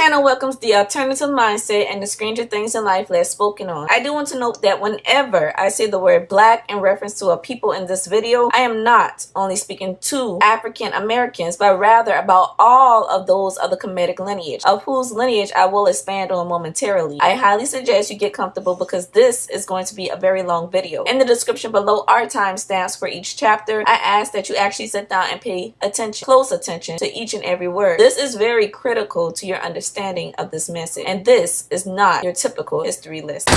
channel welcomes the alternative mindset and the stranger things in life less spoken on. I do want to note that whenever I say the word black in reference to a people in this video, I am not only speaking to African Americans, but rather about all of those of the Kemetic lineage, of whose lineage I will expand on momentarily. I highly suggest you get comfortable because this is going to be a very long video. In the description below are timestamps for each chapter. I ask that you actually sit down and pay attention, close attention to each and every word. This is very critical to your understanding of this message, and this is not your typical history lesson.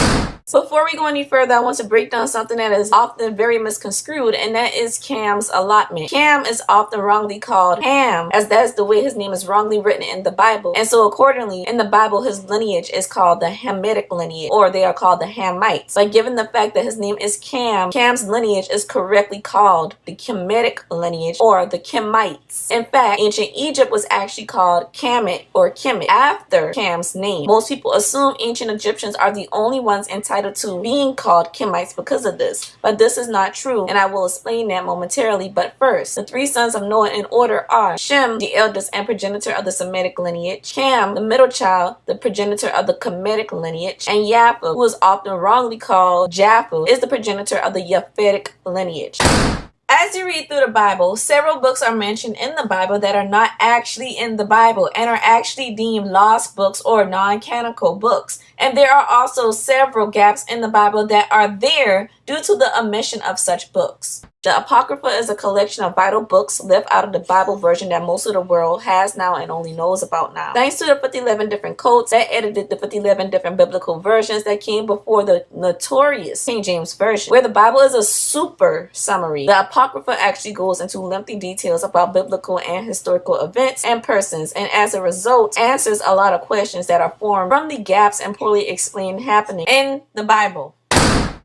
Before we go any further, I want to break down something that is often very misconstrued, and that is Cam's allotment. Cam is often wrongly called Ham, as that is the way his name is wrongly written in the Bible, and so accordingly in the Bible his lineage is called the Hamitic lineage, or they are called the Hamites. But given the fact that his name is Cam, Cam's lineage is correctly called the Kemetic lineage, or the Kemites. In fact, ancient Egypt was actually called Kemet or Kemet after Cam's name. Most people assume ancient Egyptians are the only ones entitled to being called Kemites because of this, but this is not true, and I will explain that momentarily. But first, the three sons of Noah in order are Shem, the eldest and progenitor of the Semitic lineage, Cam, the middle child, the progenitor of the Kemetic lineage, and Japheth, who is often wrongly called Japheth, is the progenitor of the Japhetic lineage. As you read through the Bible, several books are mentioned in the Bible that are not actually in the Bible and are actually deemed lost books or non-canonical books. And there are also several gaps in the Bible that are there due to the omission of such books. The Apocrypha is a collection of vital books left out of the Bible version that most of the world has now and only knows about now. Thanks to the 5011 different codes that edited the 5011 different biblical versions that came before the notorious King James Version, where the Bible is a super summary. The Apocrypha actually goes into lengthy details about biblical and historical events and persons, and as a result answers a lot of questions that are formed from the gaps and poorly explained happening in the Bible.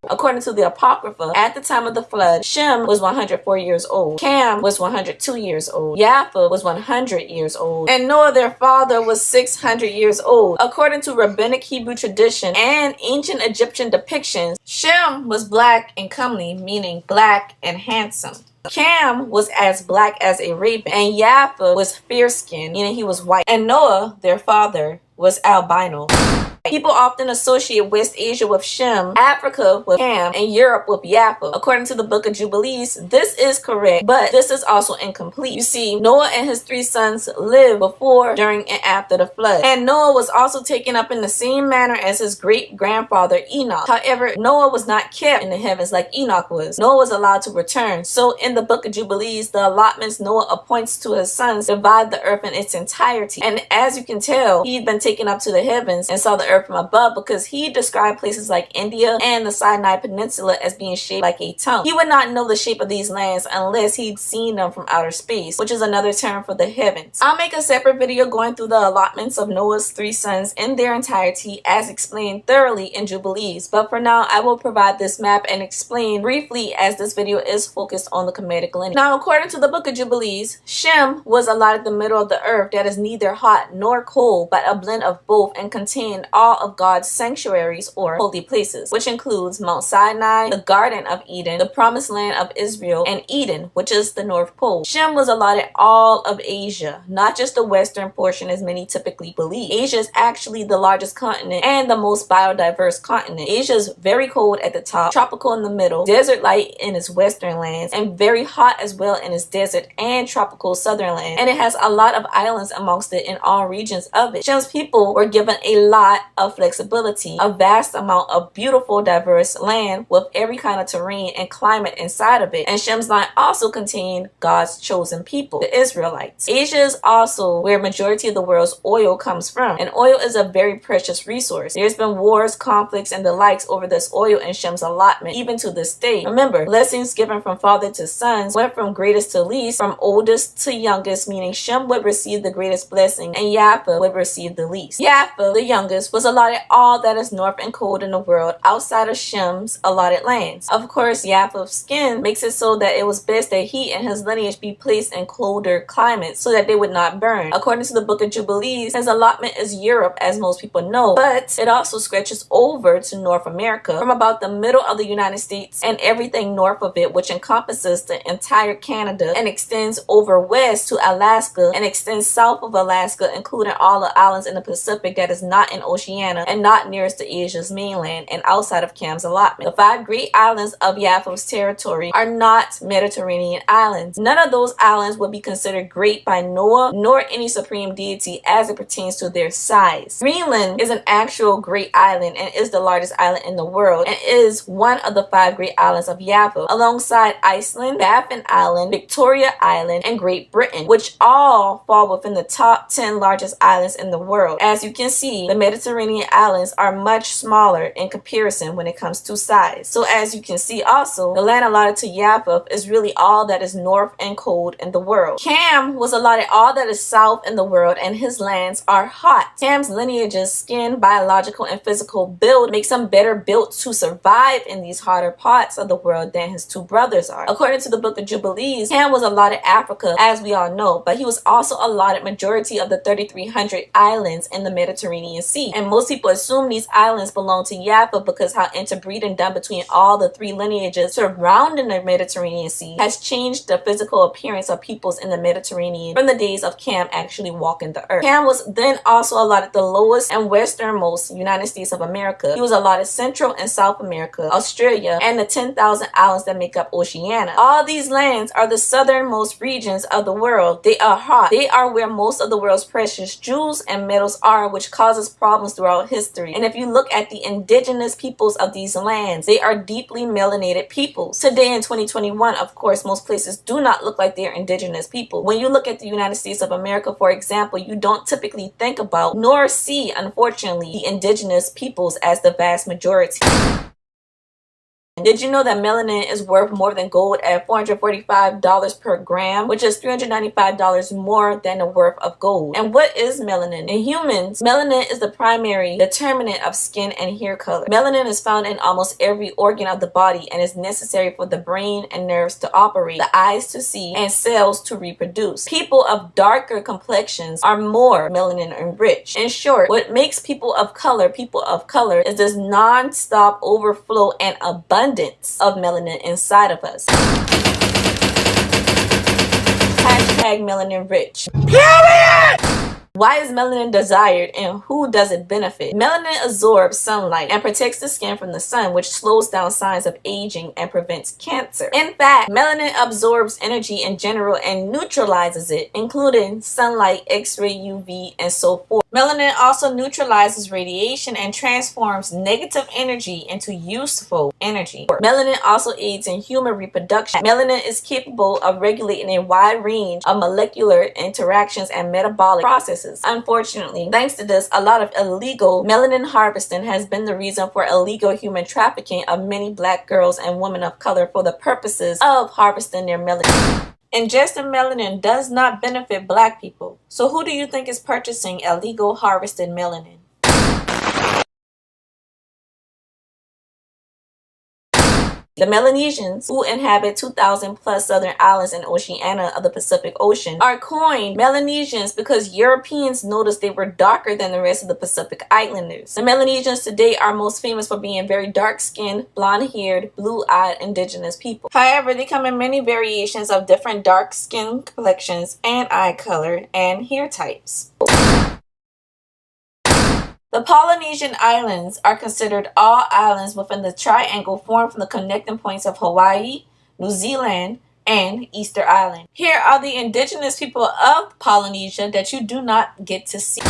According to the Apocrypha, at the time of the flood, Shem was 104 years old, Cam was 102 years old, Japheth was 100 years old, and Noah, their father, was 600 years old. According to rabbinic Hebrew tradition and ancient Egyptian depictions, Shem was black and comely, meaning black and handsome. Cam was as black as a raven, and Japheth was fair-skinned, meaning he was white, and Noah, their father, was albino. People often associate West Asia with Shem, Africa with Cam, and Europe with Japheth. According to the Book of Jubilees, this is correct, but this is also incomplete. You see, Noah and his three sons lived before, during, and after the flood. And Noah was also taken up in the same manner as his great-grandfather Enoch. However, Noah was not kept in the heavens like Enoch was. Noah was allowed to return. So in the Book of Jubilees, the allotments Noah appoints to his sons divide the earth in its entirety. And as you can tell, he'd been taken up to the heavens and saw the earth from above, because he described places like India and the Sinai Peninsula as being shaped like a tongue. He would not know the shape of these lands unless he'd seen them from outer space, which is another term for the heavens. I'll make a separate video going through the allotments of Noah's three sons in their entirety as explained thoroughly in Jubilees, but for now I will provide this map and explain briefly as this video is focused on the Kemetic lineage. Now, according to the Book of Jubilees, Shem was allotted the middle of the earth that is neither hot nor cold, but a blend of both, and contained all of God's sanctuaries or holy places, which includes Mount Sinai, the Garden of Eden, the Promised Land of Israel, and Eden, which is the North Pole. Shem was allotted all of Asia, not just the western portion as many typically believe. Asia is actually the largest continent and the most biodiverse continent. Asia is very cold at the top, tropical in the middle, desert-like in its western lands, and very hot as well in its desert and tropical southern land. And it has a lot of islands amongst it in all regions of it. Shem's people were given a lot of flexibility, a vast amount of beautiful diverse land with every kind of terrain and climate inside of it. And Shem's line also contained God's chosen people, the Israelites. Asia is also where majority of the world's oil comes from, and oil is a very precious resource. There's been wars, conflicts, and the likes over this oil in Shem's allotment even to this day. Remember, blessings given from father to sons went from greatest to least, from oldest to youngest, meaning Shem would receive the greatest blessing and Japheth would receive the least. Japheth, the youngest, was allotted all that is north and cold in the world outside of Shem's allotted lands. Of course, Japheth's skin makes it so that it was best that he and his lineage be placed in colder climates so that they would not burn. According to the Book of Jubilees, his allotment is Europe, as most people know, but it also stretches over to North America from about the middle of the United States and everything north of it, which encompasses the entire Canada and extends over west to Alaska and extends south of Alaska, including all the islands in the Pacific that is not in Oceania and not nearest to Asia's mainland and outside of Cam's allotment. The 5 great islands of Japheth's territory are not Mediterranean islands. None of those islands would be considered great by Noah nor any supreme deity as it pertains to their size. Greenland is an actual great island and is the largest island in the world and is one of the 5 great islands of Japheth, alongside Iceland, Baffin Island, Victoria Island, and Great Britain, which all fall within the top 10 largest islands in the world. As you can see, the Mediterranean islands are much smaller in comparison when it comes to size. So as you can see also, the land allotted to Japheth is really all that is north and cold in the world. Cam was allotted all that is south in the world and his lands are hot. Cam's lineage's skin, biological, and physical build makes him better built to survive in these hotter parts of the world than his 2 brothers are. According to the Book of Jubilees, Cam was allotted Africa, as we all know, but he was also allotted majority of the 3,300 islands in the Mediterranean Sea. And most people assume these islands belong to Japheth because how interbreeding done between all the 3 lineages surrounding the Mediterranean Sea has changed the physical appearance of peoples in the Mediterranean from the days of Cam actually walking the earth. Cam was then also allotted the lowest and westernmost United States of America. He was allotted Central and South America, Australia, and the 10,000 islands that make up Oceania. All these lands are the southernmost regions of the world. They are hot. They are where most of the world's precious jewels and metals are, which causes problems throughout history. And if you look at the indigenous peoples of these lands, they are deeply melanated peoples. Today in 2021, of course, most places do not look like they're indigenous people. When you look at the United States of America, for example, you don't typically think about nor see, unfortunately, the indigenous peoples as the vast majority. Did you know that melanin is worth more than gold at $445 per gram, which is $395 more than the worth of gold? And what is melanin? In humans, melanin is the primary determinant of skin and hair color. Melanin is found in almost every organ of the body and is necessary for the brain and nerves to operate, the eyes to see, and cells to reproduce. People of darker complexions are more melanin enriched. In short, what makes people of color is this non-stop overflow and abundance of melanin inside of us. Hashtag melanin rich. Period! Why is melanin desired and who does it benefit? Melanin absorbs sunlight and protects the skin from the sun, which slows down signs of aging and prevents cancer. In fact, melanin absorbs energy in general and neutralizes it, including sunlight, X-ray, UV, and so forth. Melanin also neutralizes radiation and transforms negative energy into useful energy. Melanin also aids in human reproduction. Melanin is capable of regulating a wide range of molecular interactions and metabolic processes. Unfortunately, thanks to this, a lot of illegal melanin harvesting has been the reason for illegal human trafficking of many black girls and women of color for the purposes of harvesting their melanin. Ingesting melanin does not benefit black people. So who do you think is purchasing illegal harvested melanin? The Melanesians, who inhabit 2,000 plus southern islands in Oceania of the Pacific Ocean, are coined Melanesians because Europeans noticed they were darker than the rest of the Pacific Islanders. The Melanesians today are most famous for being very dark-skinned, blonde-haired, blue-eyed indigenous people. However, they come in many variations of different dark skin complexions and eye color and hair types. The Polynesian Islands are considered all islands within the triangle formed from the connecting points of Hawaii, New Zealand, and Easter Island. Here are the indigenous people of Polynesia that you do not get to see.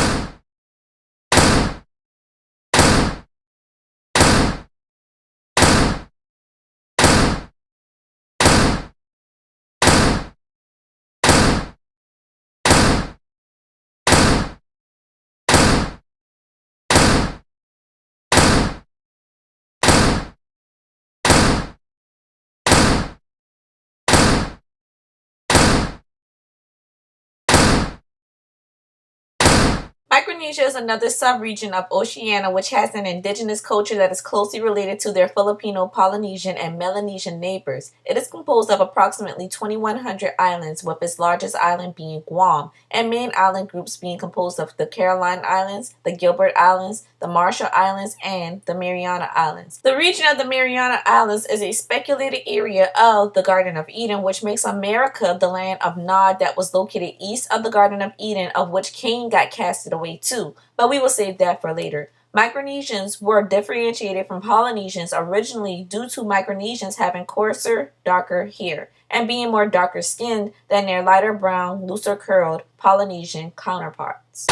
Micronesia is another sub-region of Oceania which has an indigenous culture that is closely related to their Filipino, Polynesian, and Melanesian neighbors. It is composed of approximately 2,100 islands, with its largest island being Guam, and main island groups being composed of the Caroline Islands, the Gilbert Islands, the Marshall Islands, and the Mariana Islands. The region of the Mariana Islands is a speculated area of the Garden of Eden, which makes America the land of Nod that was located east of the Garden of Eden, of which Cain got casted away too, but we will save that for later. Micronesians were differentiated from Polynesians originally due to Micronesians having coarser, darker hair and being more darker skinned than their lighter brown, looser curled Polynesian counterparts.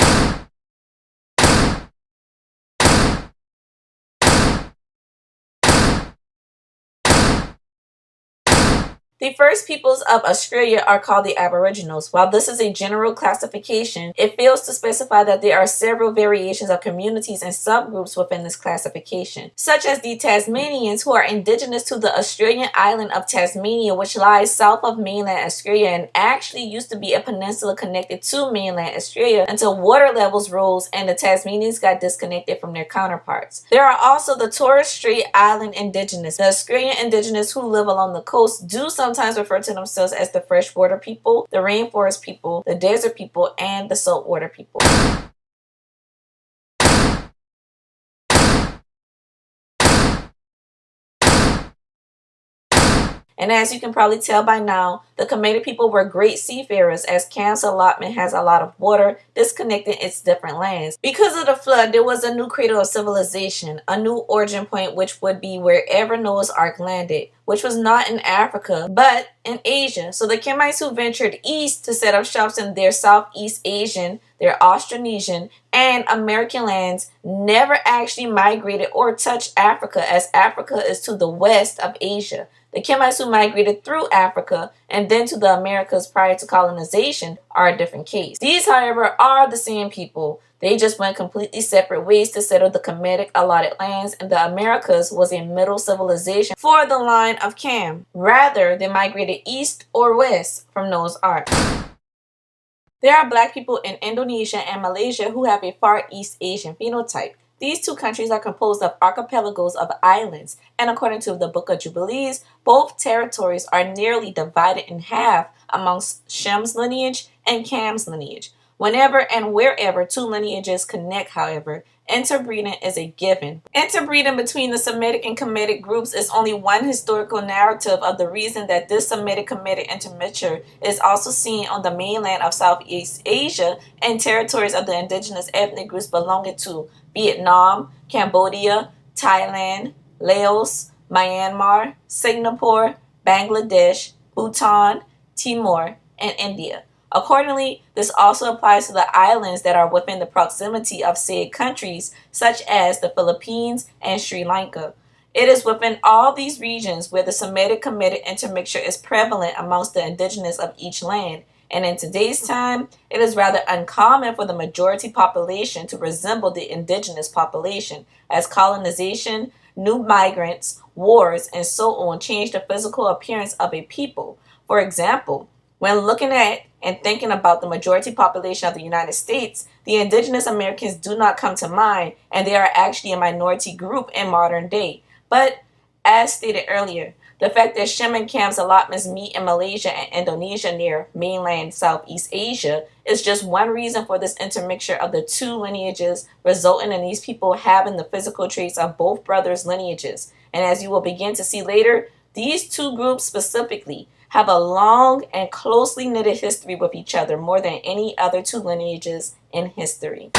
The first peoples of Australia are called the Aboriginals. While this is a general classification, it fails to specify that there are several variations of communities and subgroups within this classification, such as the Tasmanians, who are indigenous to the Australian island of Tasmania, which lies south of mainland Australia and actually used to be a peninsula connected to mainland Australia until water levels rose and the Tasmanians got disconnected from their counterparts. There are also the Torres Strait Island indigenous. The Australian indigenous who live along the coast do sometimes refer to themselves as the freshwater people, the rainforest people, the desert people, and the saltwater people. And as you can probably tell by now, the Kemitic people were great seafarers, as Cam's allotment has a lot of water disconnecting its different lands. Because of the flood, there was a new cradle of civilization, a new origin point, which would be wherever Noah's Ark landed, which was not in Africa, but in Asia. So the Kemites who ventured east to set up shops in their Southeast Asian, their Austronesian, and American lands never actually migrated or touched Africa, as Africa is to the west of Asia. The Kemites who migrated through Africa and then to the Americas prior to colonization are a different case. These, however, are the same people. They just went completely separate ways to settle the Kemetic allotted lands, and the Americas was a middle civilization for the line of Cam, rather than migrated east or west from Noah's Ark. There are black people in Indonesia and Malaysia who have a Far East Asian phenotype. These two countries are composed of archipelagos of islands, and according to the Book of Jubilees, both territories are nearly divided in half amongst Shem's lineage and Cam's lineage. Whenever and wherever two lineages connect, however, interbreeding is a given. Interbreeding between the Semitic and Kemetic groups is only one historical narrative of the reason that this Semitic-Kemetic intermixture is also seen on the mainland of Southeast Asia and territories of the indigenous ethnic groups belonging to Vietnam, Cambodia, Thailand, Laos, Myanmar, Singapore, Bangladesh, Bhutan, Timor, and India. Accordingly, this also applies to the islands that are within the proximity of said countries, such as the Philippines and Sri Lanka. It is within all these regions where the Semitic-Kemetic intermixture is prevalent amongst the indigenous of each land, and in today's time, it is rather uncommon for the majority population to resemble the indigenous population, as colonization, new migrants, wars, and so on change the physical appearance of a people. For example, when looking at and thinking about the majority population of the United States, the indigenous Americans do not come to mind, and they are actually a minority group in modern day. But, as stated earlier, the fact that Shem and Cam's allotments meet in Malaysia and Indonesia near mainland Southeast Asia is just one reason for this intermixture of the two lineages, resulting in these people having the physical traits of both brothers' lineages. And as you will begin to see later, these two groups specifically have a long and closely knitted history with each other, more than any other two lineages in history.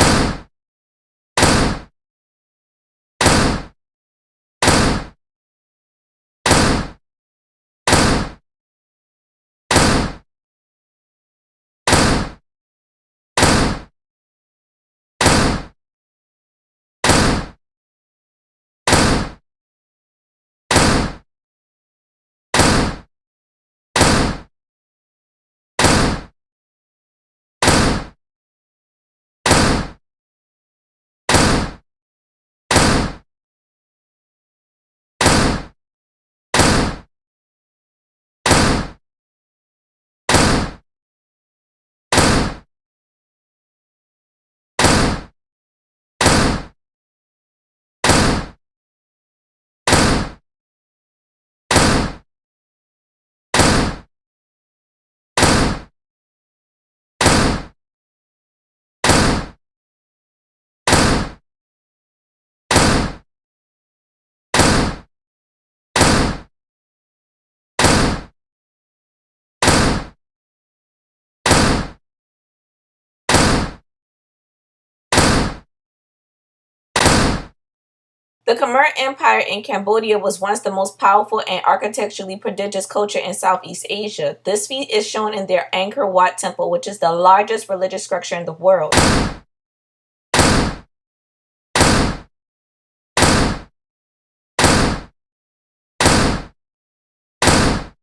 The Khmer Empire in Cambodia was once the most powerful and architecturally prodigious culture in Southeast Asia. This feat is shown in their Angkor Wat Temple, which is the largest religious structure in the world.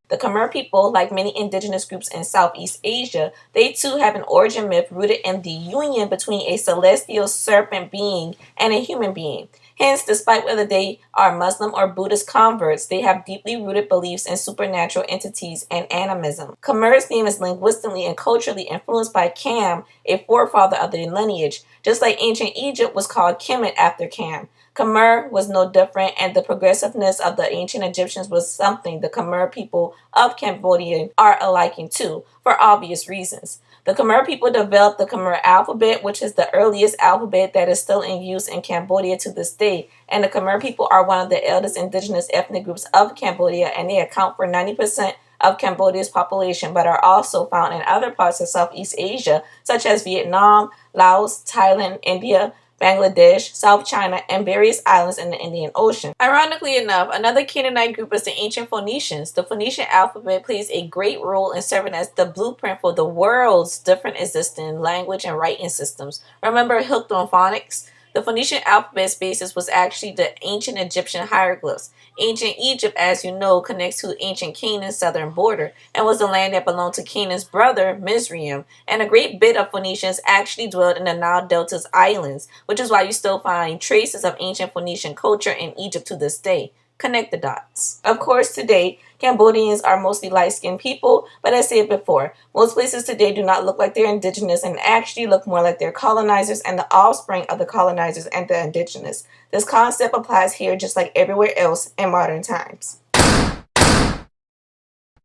The Khmer people, like many indigenous groups in Southeast Asia, they too have an origin myth rooted in the union between a celestial serpent being and a human being. Hence, despite whether they are Muslim or Buddhist converts, they have deeply rooted beliefs in supernatural entities and animism. Khmer's name is linguistically and culturally influenced by Cam, a forefather of the lineage, just like ancient Egypt was called Kemet after Cam. Khmer was no different, and the progressiveness of the ancient Egyptians was something the Khmer people of Cambodia are liking too, for obvious reasons. The Khmer people developed the Khmer alphabet, which is the earliest alphabet that is still in use in Cambodia to this day. And the Khmer people are one of the eldest indigenous ethnic groups of Cambodia, and they account for 90% of Cambodia's population, but are also found in other parts of Southeast Asia, such as Vietnam, Laos, Thailand, India, Bangladesh, South China, and various islands in the Indian Ocean. Ironically enough, another Canaanite group is the ancient Phoenicians. The Phoenician alphabet plays a great role in serving as the blueprint for the world's different existing language and writing systems. Remember Htlr phonics? The Phoenician alphabet's basis was actually the ancient Egyptian hieroglyphs. Ancient Egypt, as you know, connects to ancient Canaan's southern border and was the land that belonged to Canaan's brother, Mizraim. And a great bit of Phoenicians actually dwelled in the Nile Delta's islands, which is why you still find traces of ancient Phoenician culture in Egypt to this day. Connect the dots. Of course, today, Cambodians are mostly light-skinned people, but as I said before, most places today do not look like they're indigenous and actually look more like they're colonizers and the offspring of the colonizers and the indigenous. This concept applies here just like everywhere else in modern times.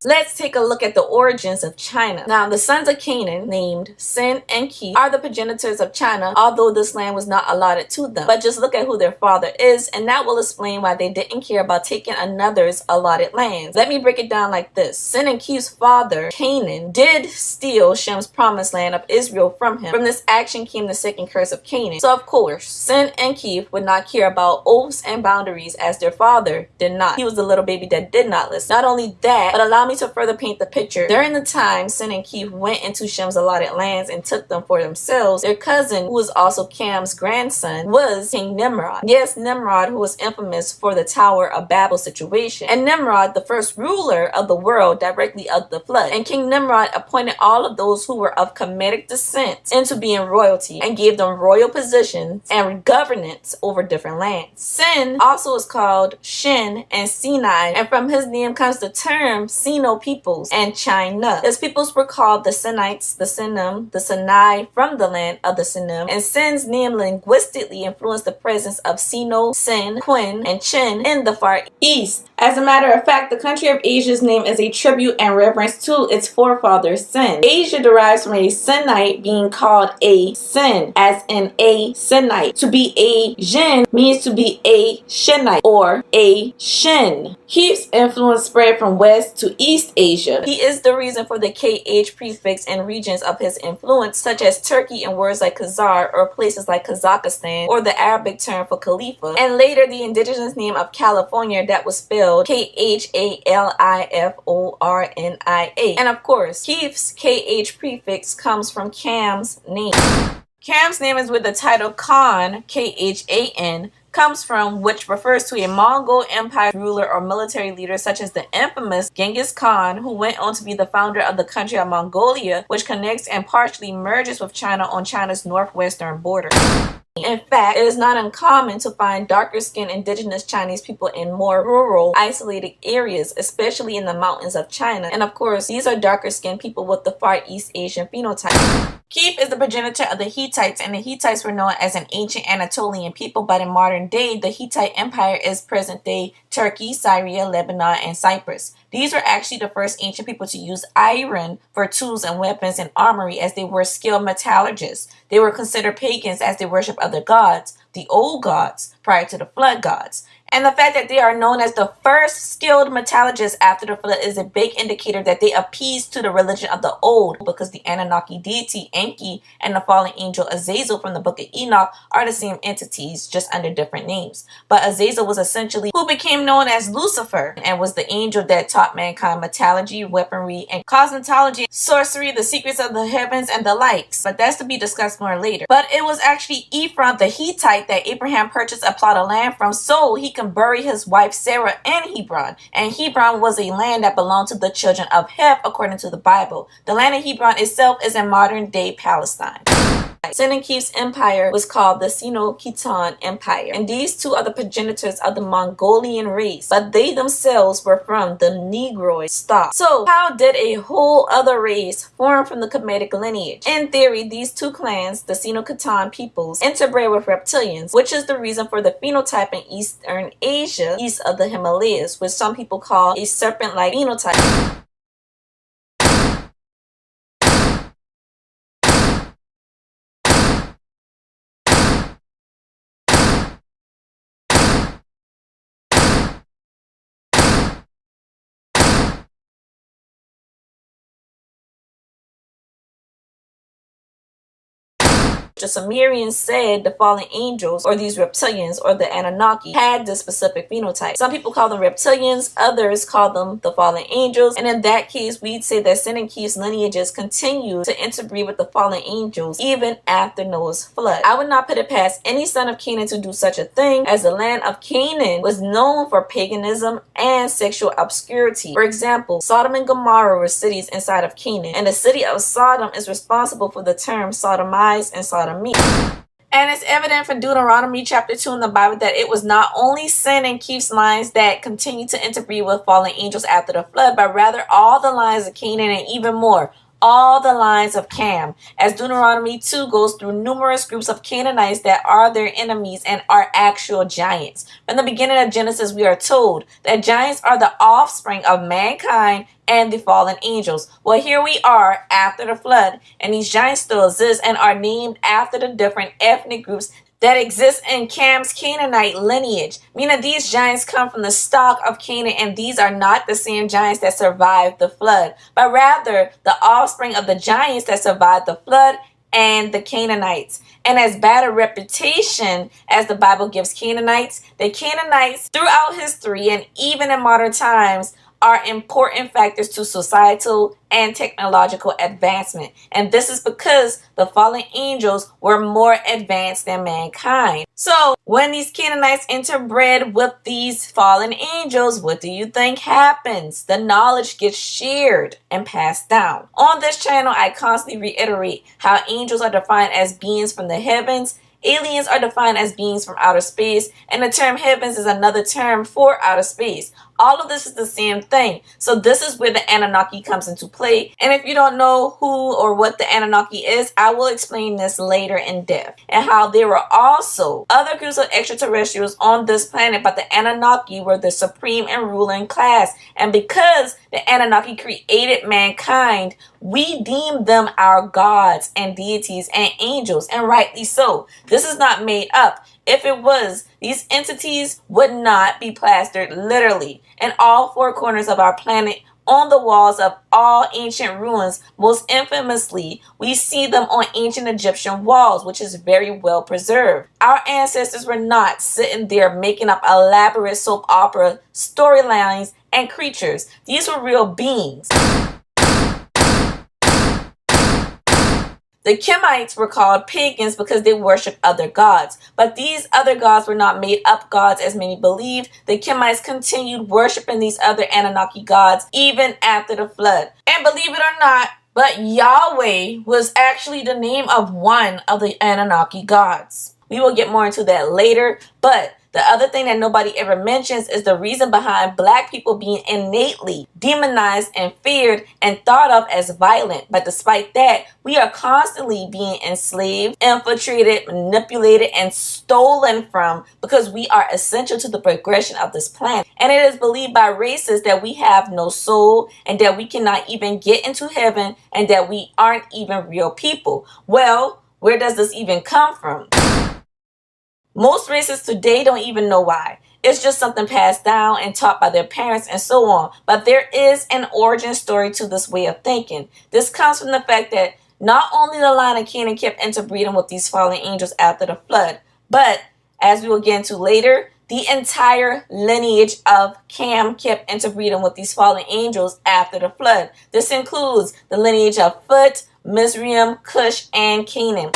Let's take a look at the origins of China. Now, the sons of Canaan, named Sin and Ki, are the progenitors of China, although this land was not allotted to them. But just look at who their father is, and that will explain why they didn't care about taking another's allotted lands. Let me break it down like this. Sin and Ki's father, Canaan, did steal Shem's promised land of Israel from him. From this action came the second curse of Canaan. So, of course, Sin and Ki would not care about oaths and boundaries as their father did not. He was the little baby that did not listen. Not only that, but allow me to further paint the picture. During the time Sin and Keith went into Shem's allotted lands and took them for themselves, their cousin, who was also Cam's grandson, was King Nimrod. Yes, Nimrod, who was infamous for the Tower of Babel situation. And Nimrod, the first ruler of the world directly of the flood. And King Nimrod appointed all of those who were of Kemitic descent into being royalty and gave them royal positions and governance over different lands. Sin also is called Shin and Sinai, and from his name comes the term Sino peoples and China. His peoples were called the Sinites, the Sinim, the Sinai from the land of the Sinim, and Sin's name linguistically influenced the presence of Sino, Sin, Quin, and Chin in the Far East. As a matter of fact, the country of Asia's name is a tribute and reverence to its forefather Sin. Asia derives from a Sinite being called a Sin, as in a Sinite. To be a Jin means to be a Shinite or a Shin. Keith's influence spread from west to East Asia. He is the reason for the KH prefix in regions of his influence, such as Turkey in words like Khazar or places like Kazakhstan, or the Arabic term for Khalifa, and later the indigenous name of California that was spelled Khalifornia. And of course, Keith's KH prefix comes from Cam's name. Cam's name is with the title Khan, Khan, comes from, which refers to a Mongol Empire ruler or military leader such as the infamous Genghis Khan, who went on to be the founder of the country of Mongolia, which connects and partially merges with China on China's northwestern border. In fact, it is not uncommon to find darker-skinned indigenous Chinese people in more rural, isolated areas, especially in the mountains of China. And of course, these are darker-skinned people with the Far East Asian phenotype. Keith is the progenitor of the Hittites, and the Hittites were known as an ancient Anatolian people, but in modern day, the Hittite Empire is present-day Turkey, Syria, Lebanon, and Cyprus. These were actually the first ancient people to use iron for tools and weapons and armory, as they were skilled metallurgists. They were considered pagans as they worshiped other gods, the old gods, prior to the flood gods. And the fact that they are known as the first skilled metallurgists after the flood is a big indicator that they appeased to the religion of the old, because the Anunnaki deity Enki and the fallen angel Azazel from the book of Enoch are the same entities, just under different names. But Azazel was essentially who became known as Lucifer and was the angel that taught mankind metallurgy, weaponry, and cosmetology, sorcery, the secrets of the heavens, and the likes. But that's to be discussed more later. But it was actually Ephron the Hittite that Abraham purchased a plot of land from so he can bury his wife Sarah in Hebron. And Hebron was a land that belonged to the children of Heth according to the Bible. The land of Hebron itself is in modern day Palestine. Sennacherib's empire was called the Sino-Khitan Empire, and these two are the progenitors of the Mongolian race, but they themselves were from the Negroid stock. So how did a whole other race form from the Kemitic lineage? In theory, these two clans, the Sino-Khitan peoples, interbred with reptilians, which is the reason for the phenotype in Eastern Asia, east of the Himalayas, which some people call a serpent-like phenotype. The Sumerians said the fallen angels, or these reptilians, or the Anunnaki, had this specific phenotype. Some people call them reptilians, others call them the fallen angels, and in that case, we'd say that Sennacherib's lineages continue to interbreed with the fallen angels even after Noah's flood. I would not put it past any son of Canaan to do such a thing, as the land of Canaan was known for paganism and sexual obscurity. For example, Sodom and Gomorrah were cities inside of Canaan, and the city of Sodom is responsible for the term sodomize and sodomy. And it's evident from Deuteronomy chapter 2 in the Bible that it was not only Sennacherib's lines that continued to interbreed with fallen angels after the flood, but rather all the lines of Canaan and even more, all the lines of Cam, as Deuteronomy 2 goes through numerous groups of Canaanites that are their enemies and are actual giants. From the beginning of Genesis, we are told that giants are the offspring of mankind and the fallen angels. Well, here we are after the flood, and these giants still exist and are named after the different ethnic groups that exist in Cam's Canaanite lineage, meaning these giants come from the stock of Canaan, and these are not the same giants that survived the flood, but rather the offspring of the giants that survived the flood and the Canaanites. And as bad a reputation as the Bible gives Canaanites, the Canaanites throughout history and even in modern times are important factors to societal and technological advancement. And this is because the fallen angels were more advanced than mankind. So when these Canaanites interbred with these fallen angels, what do you think happens? The knowledge gets shared and passed down. On this channel, I constantly reiterate how angels are defined as beings from the heavens, aliens are defined as beings from outer space, and the term heavens is another term for outer space. All of this is the same thing. So this is where the Anunnaki comes into play. And if you don't know who or what the Anunnaki is, I will explain this later in depth. And how there were also other groups of extraterrestrials on this planet, but the Anunnaki were the supreme and ruling class. And because the Anunnaki created mankind, we deem them our gods and deities and angels, and rightly so. This is not made up. If it was, these entities would not be plastered literally in all four corners of our planet, on the walls of all ancient ruins. Most infamously, we see them on ancient Egyptian walls, which is very well preserved. Our ancestors were not sitting there making up elaborate soap opera storylines and creatures. These were real beings. The Kemites were called pagans because they worshiped other gods. But these other gods were not made up gods as many believed. The Kemites continued worshiping these other Anunnaki gods even after the flood. And believe it or not, but Yahweh was actually the name of one of the Anunnaki gods. We will get more into that later, but the other thing that nobody ever mentions is the reason behind black people being innately demonized and feared and thought of as violent. But despite that, we are constantly being enslaved, infiltrated, manipulated, and stolen from because we are essential to the progression of this planet. And it is believed by racists that we have no soul and that we cannot even get into heaven and that we aren't even real people. Well, where does this even come from? Most racists today don't even know why. It's just something passed down and taught by their parents and so on. But there is an origin story to this way of thinking. This comes from the fact that not only the line of Canaan kept interbreeding with these fallen angels after the flood, but as we will get into later, the entire lineage of Cam kept interbreeding with these fallen angels after the flood. This includes the lineage of Phut, Mizraim, Cush, and Canaan.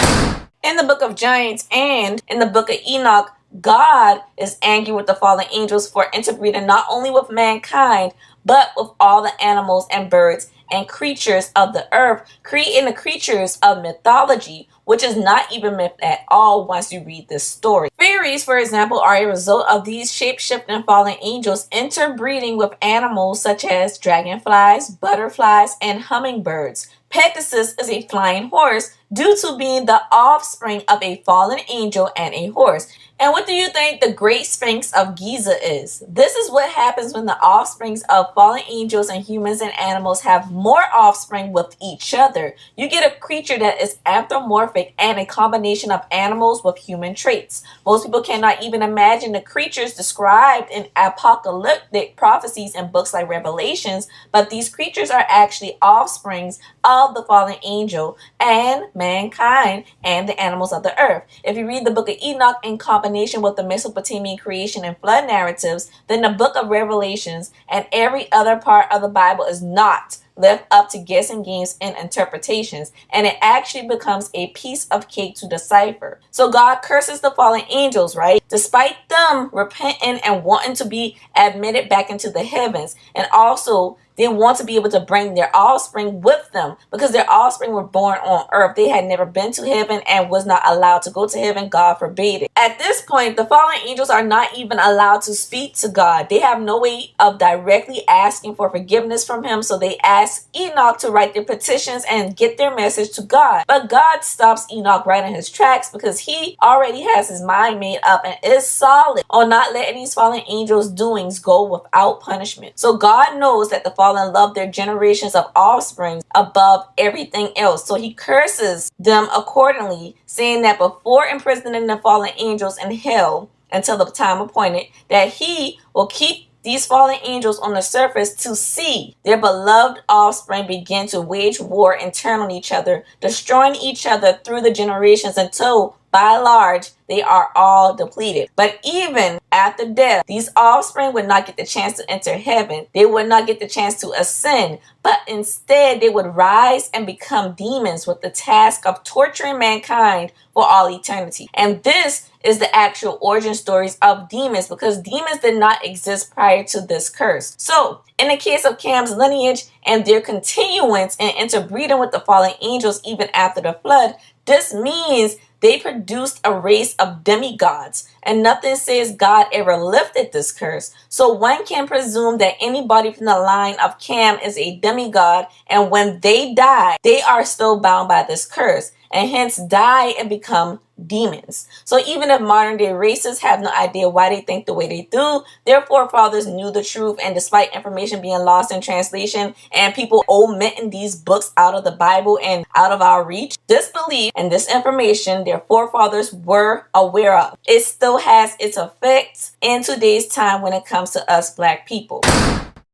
In the book of Giants and in the book of Enoch, God is angry with the fallen angels for interbreeding not only with mankind, but with all the animals and birds and creatures of the earth, creating the creatures of mythology, which is not even myth at all once you read this story. Fairies, for example, are a result of these shape-shifting fallen angels interbreeding with animals such as dragonflies, butterflies, and hummingbirds. Pegasus is a flying horse due to being the offspring of a fallen angel and a horse. And what do you think the Great Sphinx of Giza is? This is what happens when the offsprings of fallen angels and humans and animals have more offspring with each other. You get a creature that is anthropomorphic and a combination of animals with human traits. Most people cannot even imagine the creatures described in apocalyptic prophecies in books like Revelations, but these creatures are actually offsprings of the fallen angel and mankind and the animals of the earth. If you read the book of Enoch in combination with the Mesopotamian creation and flood narratives, then the book of Revelations and every other part of the Bible is not left up to guessing games and interpretations, and it actually becomes a piece of cake to decipher. So God curses the fallen angels, right? Despite them repenting and wanting to be admitted back into the heavens, and also they want to be able to bring their offspring with them because their offspring were born on earth. They had never been to heaven and was not allowed to go to heaven. God forbade it. At this point, the fallen angels are not even allowed to speak to God. They have no way of directly asking for forgiveness from him, so they ask Enoch to write their petitions and get their message to God. But God stops Enoch right in his tracks because he already has his mind made up and is solid on not letting these fallen angels' doings go without punishment. So God knows that the fallen love their generations of offspring above everything else. So he curses them accordingly, saying that before imprisoning the fallen angels in hell until the time appointed, that he will keep these fallen angels on the surface to see their beloved offspring begin to wage war and turn on each other, destroying each other through the generations until, by and large, they are all depleted. But even after death, these offspring would not get the chance to enter heaven. They would not get the chance to ascend, but instead they would rise and become demons with the task of torturing mankind for all eternity. And this is the actual origin stories of demons, because demons did not exist prior to this curse. So in the case of Cam's lineage and their continuance and interbreeding with the fallen angels even after the flood, this means they produced a race of demigods, and nothing says God ever lifted this curse. So one can presume that anybody from the line of Cam is a demigod, and when they die, they are still bound by this curse, and hence die and become demons. So even if modern day racists have no idea why they think the way they do, their forefathers knew the truth, and despite information being lost in translation and people omitting these books out of the Bible and out of our reach, this belief and this information their forefathers were aware of, it still has its effects in today's time when it comes to us black people.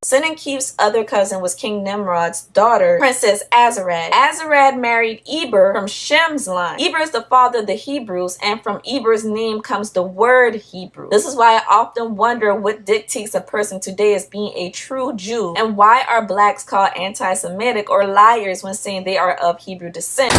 Sennacherib's other cousin was King Nimrod's daughter, Princess Azarad. Azarad married Eber from Shem's line. Eber is the father of the Hebrews, and from Eber's name comes the word Hebrew. This is why I often wonder what dictates a person today as being a true Jew, and why are blacks called anti-Semitic or liars when saying they are of Hebrew descent.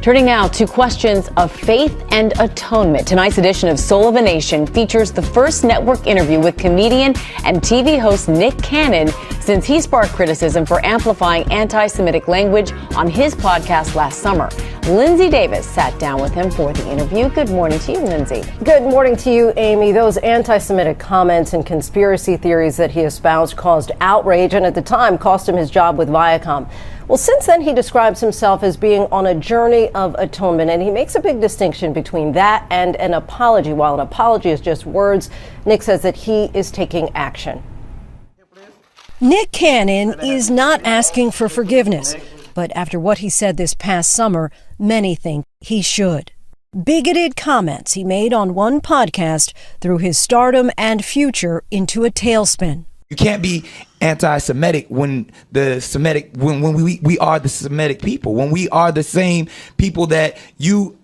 Turning now to questions of faith and atonement. Tonight's edition of Soul of a Nation features the first network interview with comedian and TV host Nick Cannon since he sparked criticism for amplifying anti-Semitic language on his podcast last summer. Lindsay Davis sat down with him for the interview. Good morning to you, Lindsay. Good morning to you, Amy. Those anti-Semitic comments and conspiracy theories that he espoused caused outrage and at the time cost him his job with Viacom. Well, since then, he describes himself as being on a journey of atonement, and he makes a big distinction between that and an apology. While an apology is just words, Nick says that he is taking action. Nick Cannon is not asking for forgiveness, but after what he said this past summer, many think he should. Bigoted comments he made on one podcast threw his stardom and future into a tailspin. You can't be anti-Semitic when we are the Semitic people, when we are the same people that who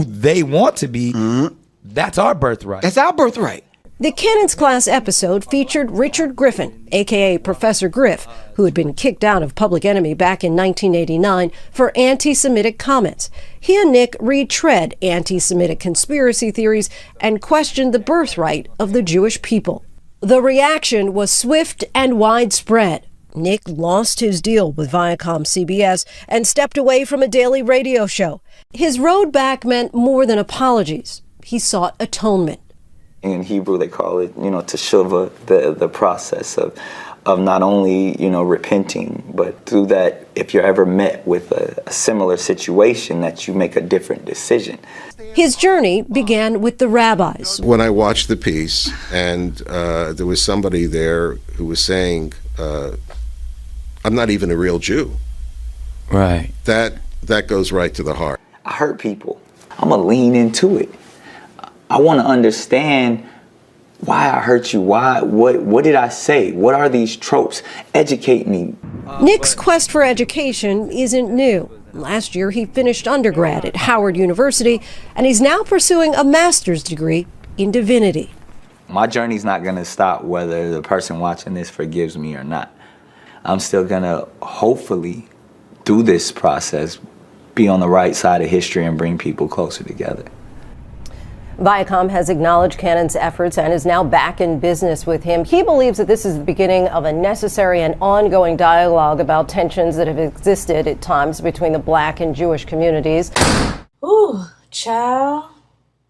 they want to be. That's our birthright. That's our birthright. The Cannon's Class episode featured Richard Griffin, a.k.a. Professor Griff, who had been kicked out of Public Enemy back in 1989 for anti-Semitic comments. He and Nick retread anti-Semitic conspiracy theories and questioned the birthright of the Jewish people. The reaction was swift and widespread. Nick lost his deal with Viacom-CBS and stepped away from a daily radio show. His road back meant more than apologies. He sought atonement. In Hebrew, they call it, teshuvah, the process of not only, repenting, but through that, if you're ever met with a similar situation, that you make a different decision. His journey began with the rabbis. When I watched the piece, and there was somebody there who was saying, I'm not even a real Jew. Right. That goes right to the heart. I hurt people. I'm going to lean into it. I want to understand why I hurt you. What did I say? What are these tropes? Educate me. Nick's quest for education isn't new. Last year, he finished undergrad at Howard University, and he's now pursuing a master's degree in divinity. My journey's not going to stop whether the person watching this forgives me or not. I'm still going to, hopefully, through this process, be on the right side of history and bring people closer together. Viacom has acknowledged Cannon's efforts and is now back in business with him. He believes that this is the beginning of a necessary and ongoing dialogue about tensions that have existed at times between the Black and Jewish communities. Ooh, child,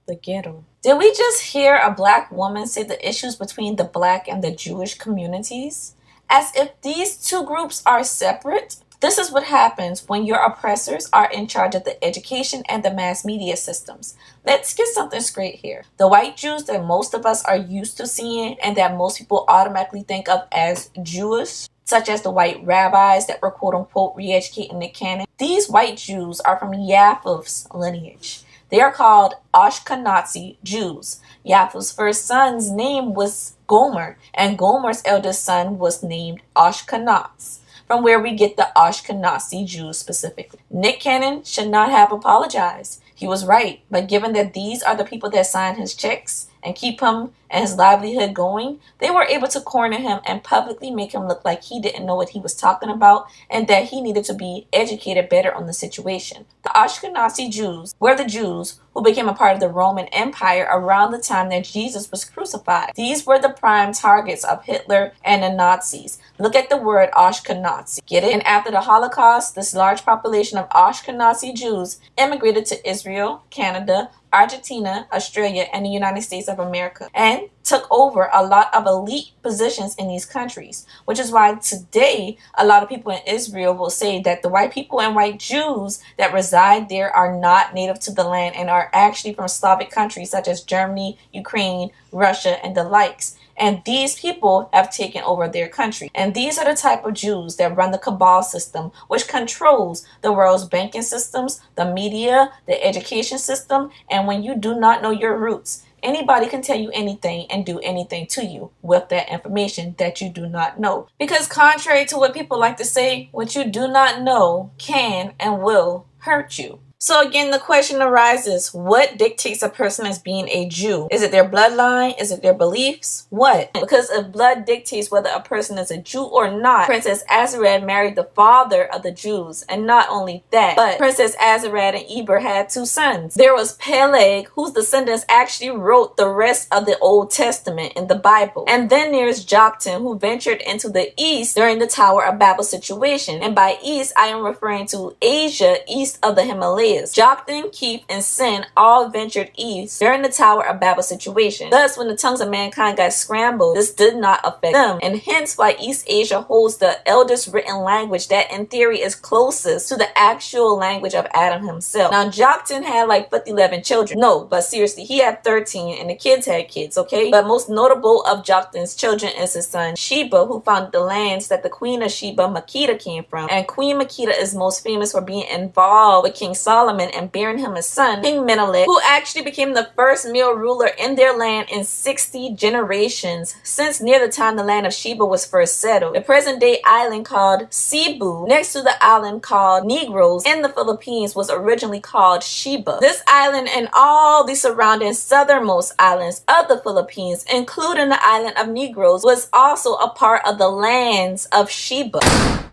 the ghetto. Did we just hear a Black woman say the issues between the Black and the Jewish communities? As if these two groups are separate? This is what happens when your oppressors are in charge of the education and the mass media systems. Let's get something straight here. The white Jews that most of us are used to seeing and that most people automatically think of as Jewish, such as the white rabbis that were quote-unquote re-educating Nick Cannon, these white Jews are from Japheth's lineage. They are called Ashkenazi Jews. Japheth's first son's name was Gomer, and Gomer's eldest son was named Ashkenaz, from where we get the Ashkenazi Jews specifically. Nick Cannon should not have apologized. He was right, but given that these are the people that sign his checks and keep him and his livelihood going, they were able to corner him and publicly make him look like he didn't know what he was talking about and that he needed to be educated better on the situation. The Ashkenazi Jews were the Jews who became a part of the Roman Empire around the time that Jesus was crucified. These were the prime targets of Hitler and the Nazis. Look at the word Ashkenazi. Get it? And after the Holocaust, this large population of Ashkenazi Jews immigrated to Israel, Canada, Argentina, Australia, and the United States of America, and took over a lot of elite positions in these countries, which is why today a lot of people in Israel will say that the white people and white Jews that reside there are not native to the land and are actually from Slavic countries such as Germany, Ukraine, Russia, and the likes. And these people have taken over their country. And these are the type of Jews that run the cabal system, which controls the world's banking systems, the media, the education system. And when you do not know your roots, anybody can tell you anything and do anything to you with that information that you do not know. Because contrary to what people like to say, what you do not know can and will hurt you. So again, the question arises, what dictates a person as being a Jew? Is it their bloodline? Is it their beliefs? What? Because if blood dictates whether a person is a Jew or not, Princess Azarad married the father of the Jews. And not only that, but Princess Azarad and Eber had two sons. There was Peleg, whose descendants actually wrote the rest of the Old Testament in the Bible. And then there's Joktan, who ventured into the East during the Tower of Babel situation. And by East, I am referring to Asia, east of the Himalayas. Joktan, Keith, and Sin all ventured east during the Tower of Babel situation. Thus, when the tongues of mankind got scrambled, this did not affect them, and hence why East Asia holds the eldest written language that in theory is closest to the actual language of Adam himself. Now, Joktan had like 11 children. No, but seriously, he had 13, and the kids had kids, okay? But most notable of Joktan's children is his son Sheba, who founded the lands that the Queen of Sheba, Makeda, came from. And Queen Makeda is most famous for being involved with King Solomon Solomon and bearing him a son, King Menelik, who actually became the first male ruler in their land in 60 generations since near the time the land of Sheba was first settled. The present-day island called Cebu, next to the island called Negros in the Philippines, was originally called Sheba. This island and all the surrounding southernmost islands of the Philippines, including the island of Negros, was also a part of the lands of Sheba.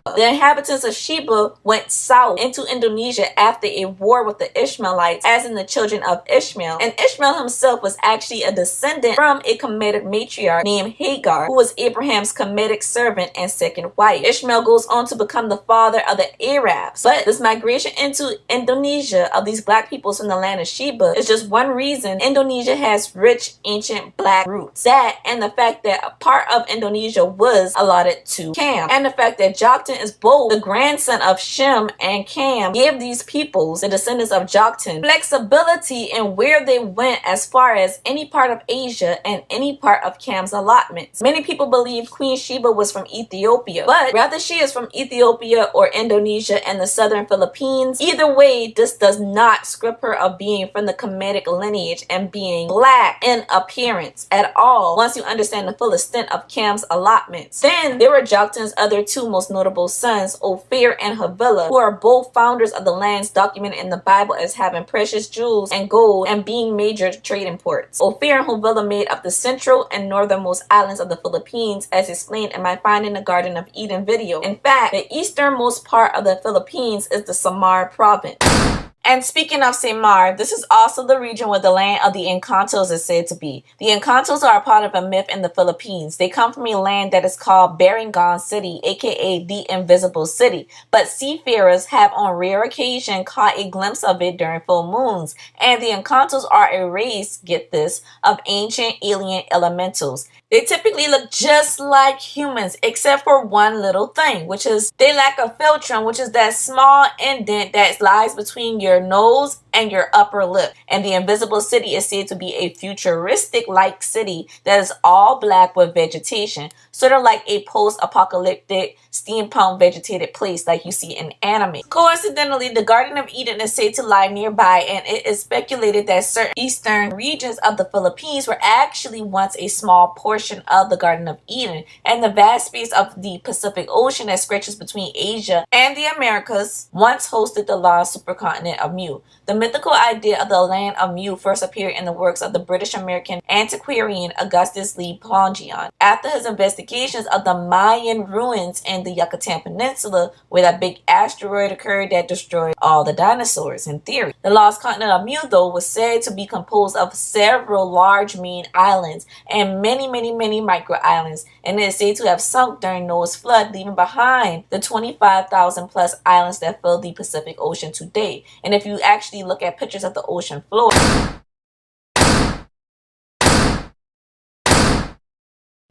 The inhabitants of Sheba went south into Indonesia after a war with the Ishmaelites, as in the children of Ishmael. And Ishmael himself was actually a descendant from a Kemetic matriarch named Hagar, who was Abraham's Kemetic servant and second wife. Ishmael goes on to become the father of the Arabs. But this migration into Indonesia of these black peoples from the land of Sheba is just one reason Indonesia has rich ancient black roots. That and the fact that a part of Indonesia was allotted to Cam, and the fact that Joktan is both the grandson of Shem and Cam, gave these peoples, the descendants of Joktan, flexibility in where they went as far as any part of Asia and any part of Cam's allotments. Many people believe Queen Sheba was from Ethiopia, but whether she is from Ethiopia or Indonesia and the southern Philippines, either way, this does not strip her of being from the Kemetic lineage and being black in appearance at all once you understand the full extent of Cam's allotments. Then there were Joktan's other two most notable sons, Ophir and Haviliah, who are both founders of the lands documented in the Bible as having precious jewels and gold and being major trading ports. Ophir and Haviliah made up the central and northernmost islands of the Philippines, as explained in my Finding the Garden of Eden video. In fact, the easternmost part of the Philippines is the Samar province. And speaking of Samar, this is also the region where the land of the Encantos is said to be. The Encantos are a part of a myth in the Philippines. They come from a land that is called Barangon City, aka the Invisible City. But seafarers have on rare occasion caught a glimpse of it during full moons. And the Encantos are a race, get this, of ancient alien elementals. They typically look just like humans, except for one little thing, which is they lack a philtrum, which is that small indent that lies between your nose and your upper lip. And the Invisible City is said to be a futuristic-like city that is all black with vegetation, sort of like a post-apocalyptic steampunk vegetated place like you see in anime. Coincidentally, the Garden of Eden is said to lie nearby, and it is speculated that certain eastern regions of the Philippines were actually once a small portion of the Garden of Eden, and the vast space of the Pacific Ocean that stretches between Asia and the Americas once hosted the lost supercontinent of Mu. The mythical idea of the land of Mu first appeared in the works of the British-American antiquarian Augustus Lee Pongian after his investigations of the Mayan ruins in the Yucatan Peninsula, where that big asteroid occurred that destroyed all the dinosaurs. In theory, the lost continent of Mu, though, was said to be composed of several large main islands and many micro islands, and it is said to have sunk during Noah's flood, leaving behind the 25,000 plus islands that fill the Pacific Ocean today. And if you actually look at pictures of the ocean floor,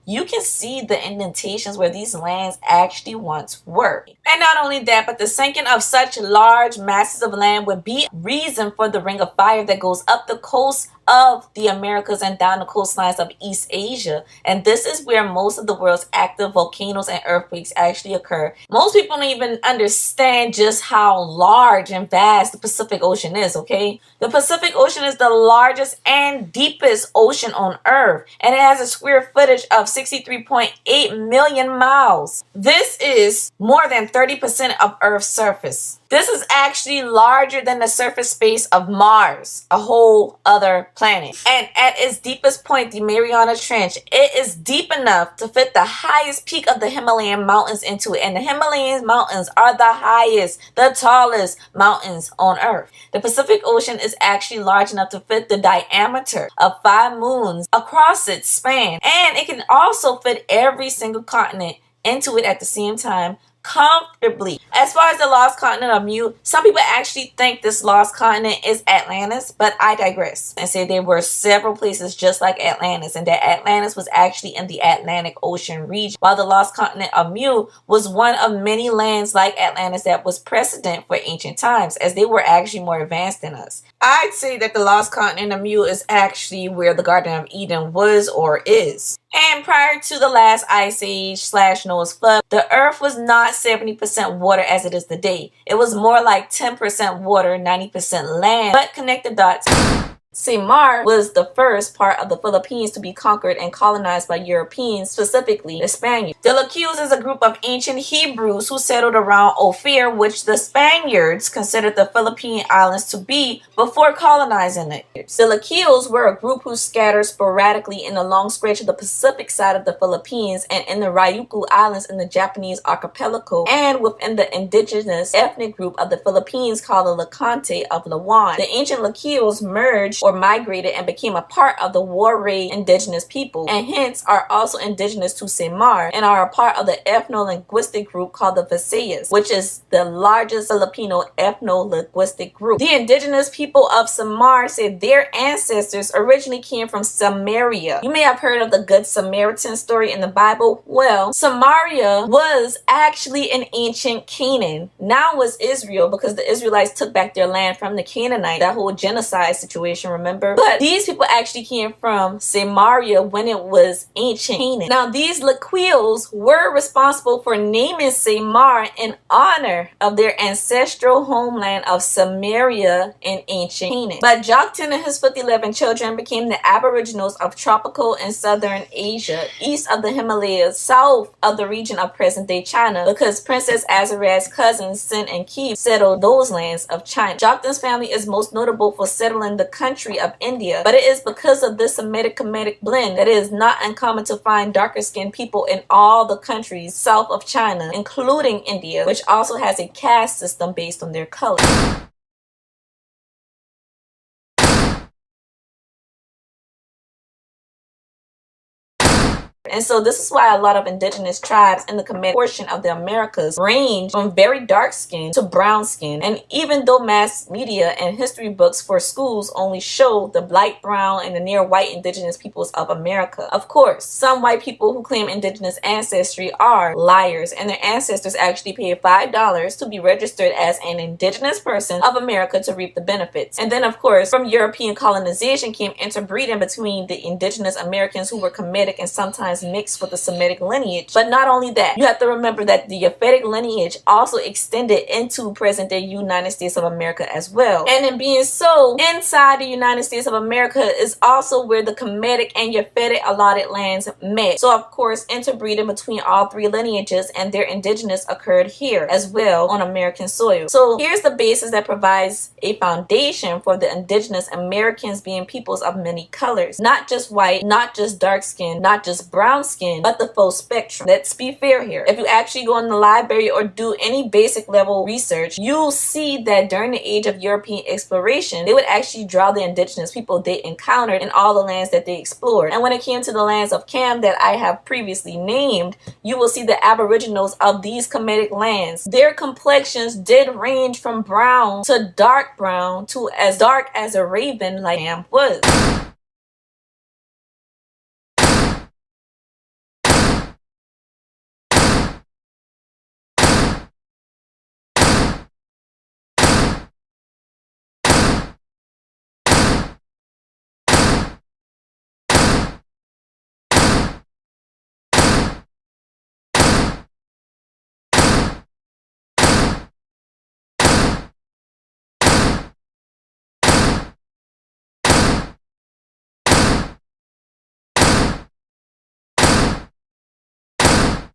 you can see the indentations where these lands actually once were. And not only that, but the sinking of such large masses of land would be reason for the ring of fire that goes up the coast of the Americas and down the coastlines of East Asia. And this is where most of the world's active volcanoes and earthquakes actually occur. Most people don't even understand just how large and vast the Pacific Ocean is, okay? The Pacific Ocean is the largest and deepest ocean on Earth, and it has a square footage of 63.8 million miles. This is more than 30% of Earth's surface. This is actually larger than the surface space of Mars, a whole other planet. And at its deepest point, the Mariana Trench, it is deep enough to fit the highest peak of the Himalayan mountains into it. And the Himalayan mountains are the highest, the tallest mountains on Earth. The Pacific Ocean is actually large enough to fit the diameter of 5 moons across its span. And it can also fit every single continent into it at the same time, comfortably. As far as the lost continent of Mu, some people actually think this lost continent is Atlantis, but I digress and say there were several places just like Atlantis, and that Atlantis was actually in the Atlantic Ocean region, while the lost continent of Mu was one of many lands like Atlantis that was precedent for ancient times, as they were actually more advanced than us. I'd say that the lost continent of Mu is actually where the Garden of Eden was or is. And prior to the last ice age / Noah's flood, the earth was not not 70% water as it is today. It was more like 10% water, 90% land. But connect the dots. Samar was the first part of the Philippines to be conquered and colonized by Europeans, specifically the Spaniards. The Laqueus is a group of ancient Hebrews who settled around Ophir, which the Spaniards considered the Philippine Islands to be before colonizing it. The Laqueus were a group who scattered sporadically in a long stretch of the Pacific side of the Philippines and in the Ryukyu Islands in the Japanese archipelago, and within the indigenous ethnic group of the Philippines called the Lacante of Lawan. The ancient Laqueus merged or migrated and became a part of the Waray indigenous people, and hence are also indigenous to Samar and are a part of the ethno-linguistic group called the Visayas, which is the largest Filipino ethno-linguistic group. The indigenous people of Samar say their ancestors originally came from Samaria. You may have heard of the Good Samaritan story in the Bible. Well, Samaria was actually an ancient Canaan. Now was Israel, because the Israelites took back their land from the Canaanites, that whole genocide situation, remember? But these people actually came from Samaria when it was ancient Canaan. Now, these Laqueus were responsible for naming Samar in honor of their ancestral homeland of Samaria in ancient Canaan. But Joktan and his 11 children became the aboriginals of tropical and southern Asia, east of the Himalayas, south of the region of present-day China, because Princess Azarat's cousins Sin and Ki settled those lands of China. Joktan's family is most notable for settling the country of India, but it is because of this Semitic-Kemetic blend that it is not uncommon to find darker-skinned people in all the countries south of China, including India, which also has a caste system based on their color. And so this is why a lot of indigenous tribes in the Kemetic portion of the Americas range from very dark skin to brown skin. And even though mass media and history books for schools only show the light brown and the near white indigenous peoples of America, of course, some white people who claim indigenous ancestry are liars, and their ancestors actually paid $5 to be registered as an indigenous person of America to reap the benefits. And then, of course, from European colonization came interbreeding between the indigenous Americans who were Kemetic and sometimes mixed with the Semitic lineage. But not only that, you have to remember that the Japhetic lineage also extended into present-day United States of America as well. And in being so, inside the United States of America is also where the Kemetic and Japhetic allotted lands met. So of course, interbreeding between all three lineages and their indigenous occurred here as well on American soil. So here's the basis that provides a foundation for the indigenous Americans being peoples of many colors. Not just white, not just dark skin, not just brown skin, but the full spectrum. Let's be fair here. If you actually go in the library or do any basic level research, you'll see that during the age of European exploration, they would actually draw the indigenous people they encountered in all the lands that they explored. And when it came to the lands of Cam that I have previously named, you will see the aboriginals of these Kemetic lands. Their complexions did range from brown to dark brown to as dark as a raven like Cam was.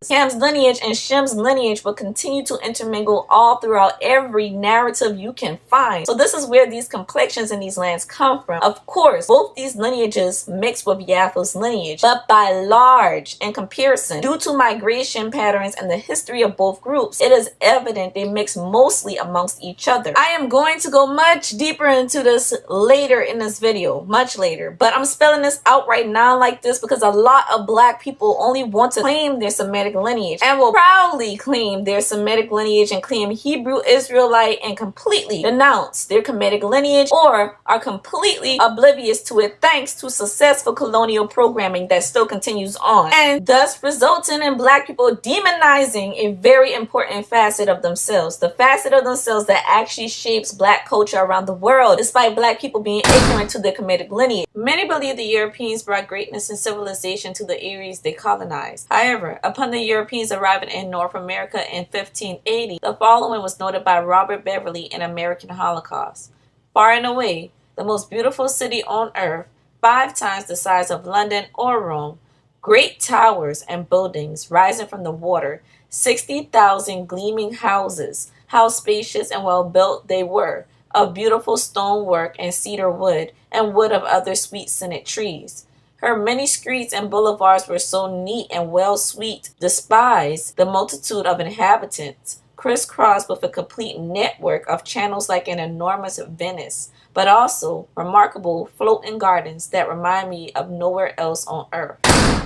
Cam's lineage and Shem's lineage will continue to intermingle all throughout every narrative you can find. So this is where these complexions in these lands come from. Of course, both these lineages mix with Japheth's lineage, but by large, in comparison, due to migration patterns and the history of both groups, it is evident they mix mostly amongst each other. I am going to go much deeper into this later in this video, much later, but I'm spelling this out right now like this because a lot of black people only want to claim their Semitic lineage and will proudly claim their Semitic lineage and claim Hebrew Israelite and completely denounce their Kemetic lineage or are completely oblivious to it thanks to successful colonial programming that still continues on, and thus resulting in black people demonizing a very important facet of themselves, the facet of themselves that actually shapes black culture around the world, despite black people being ignorant to their Kemetic lineage. Many believe the Europeans brought greatness and civilization to the areas they colonized. However, upon the the Europeans arriving in North America in 1580, the following was noted by Robert Beverly in American Holocaust. Far and away, the most beautiful city on earth, 5 times the size of London or Rome, great towers and buildings rising from the water, 60,000 gleaming houses. How spacious and well built they were, of beautiful stonework and cedar wood, and wood of other sweet-scented trees. Her many streets and boulevards were so neat and well sweet, despise the multitude of inhabitants, crisscrossed with a complete network of channels like an enormous Venice, but also remarkable floating gardens that remind me of nowhere else on earth.